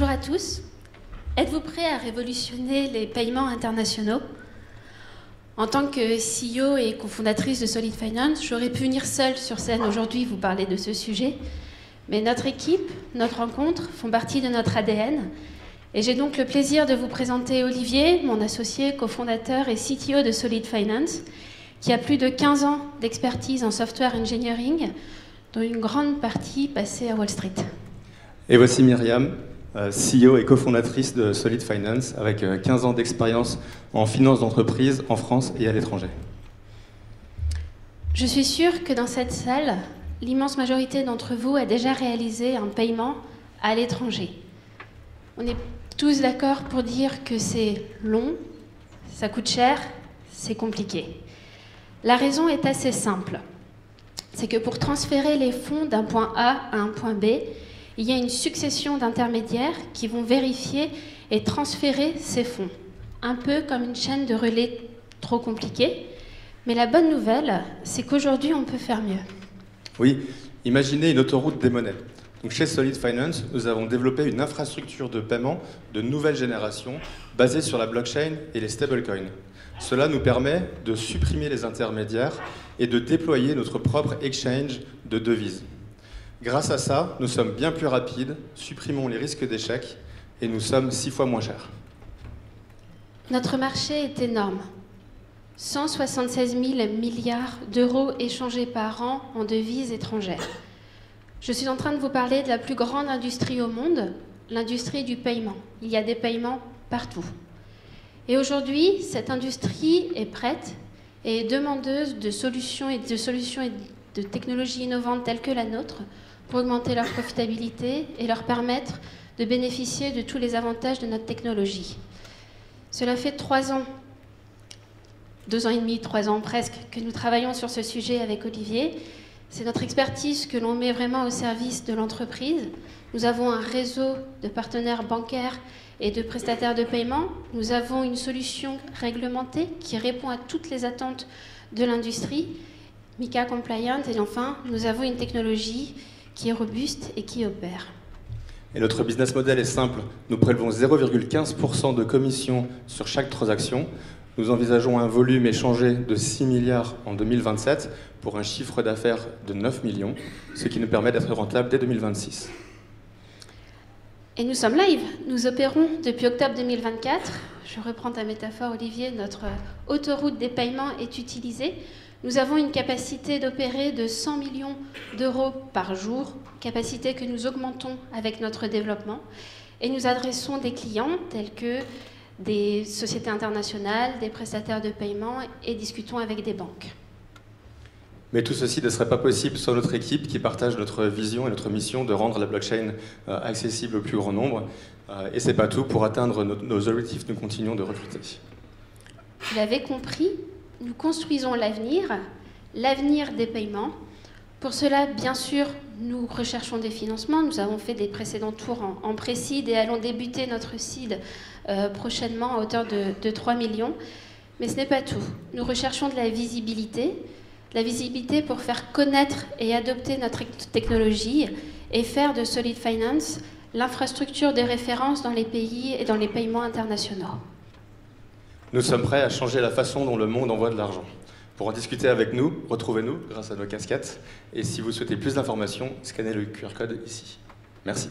Bonjour à tous. Êtes-vous prêts à révolutionner les paiements internationaux? En tant que CEO et cofondatrice de Solid Finance, j'aurais pu venir seule sur scène aujourd'hui vous parler de ce sujet, mais notre équipe, notre rencontre font partie de notre ADN, et j'ai donc le plaisir de vous présenter Olivier, mon associé, cofondateur et CTO de Solid Finance, qui a plus de 15 ans d'expertise en software engineering, dont une grande partie passée à Wall Street. Et voici Myriam, CEO et cofondatrice de Solid Finance, avec 15 ans d'expérience en finance d'entreprise en France et à l'étranger. Je suis sûre que dans cette salle, l'immense majorité d'entre vous a déjà réalisé un paiement à l'étranger. On est tous d'accord pour dire que c'est long, ça coûte cher, c'est compliqué. La raison est assez simple. C'est que pour transférer les fonds d'un point A à un point B, il y a une succession d'intermédiaires qui vont vérifier et transférer ces fonds. Un peu comme une chaîne de relais trop compliquée. Mais la bonne nouvelle, c'est qu'aujourd'hui, on peut faire mieux. Oui, imaginez une autoroute des monnaies. Donc chez Solid Finance, nous avons développé une infrastructure de paiement de nouvelle génération basée sur la blockchain et les stablecoins. Cela nous permet de supprimer les intermédiaires et de déployer notre propre exchange de devises. Grâce à ça, nous sommes bien plus rapides, supprimons les risques d'échec et nous sommes 6 fois moins chers. Notre marché est énorme. 176 000 milliards d'euros échangés par an en devises étrangères. Je suis en train de vous parler de la plus grande industrie au monde, l'industrie du paiement. Il y a des paiements partout. Et aujourd'hui, cette industrie est prête et est demandeuse de solutions et de technologies innovantes telles que la nôtre pour augmenter leur profitabilité et leur permettre de bénéficier de tous les avantages de notre technologie. Cela fait 3 ans, 2 ans et demi, 3 ans presque, que nous travaillons sur ce sujet avec Olivier. C'est notre expertise que l'on met vraiment au service de l'entreprise. Nous avons un réseau de partenaires bancaires et de prestataires de paiement. Nous avons une solution réglementée qui répond à toutes les attentes de l'industrie, MiCA compliant, et enfin, nous avons une technologie qui est robuste et qui opère. Et notre business model est simple. Nous prélevons 0,15% de commission sur chaque transaction. Nous envisageons un volume échangé de 6 milliards en 2027 pour un chiffre d'affaires de 9 millions, ce qui nous permet d'être rentable dès 2026. Et nous sommes live. Nous opérons depuis octobre 2024. Je reprends ta métaphore, Olivier. Notre autoroute des paiements est utilisée. Nous avons une capacité d'opérer de 100 millions d'euros par jour, capacité que nous augmentons avec notre développement. Et nous adressons des clients tels que des sociétés internationales, des prestataires de paiement et discutons avec des banques. Mais tout ceci ne serait pas possible sans notre équipe qui partage notre vision et notre mission de rendre la blockchain accessible au plus grand nombre. Et c'est pas tout, pour atteindre nos objectifs, nous continuons de recruter. Vous l'avez compris, nous construisons l'avenir des paiements. Pour cela, bien sûr, nous recherchons des financements. Nous avons fait des précédents tours en pré-seed et allons débuter notre seed prochainement à hauteur de 3 millions. Mais ce n'est pas tout. Nous recherchons de la visibilité pour faire connaître et adopter notre technologie et faire de Solid Finance l'infrastructure de référence dans les pays et dans les paiements internationaux. Nous sommes prêts à changer la façon dont le monde envoie de l'argent. Pour en discuter avec nous, retrouvez-nous grâce à nos casquettes. Et si vous souhaitez plus d'informations, scannez le QR code ici. Merci.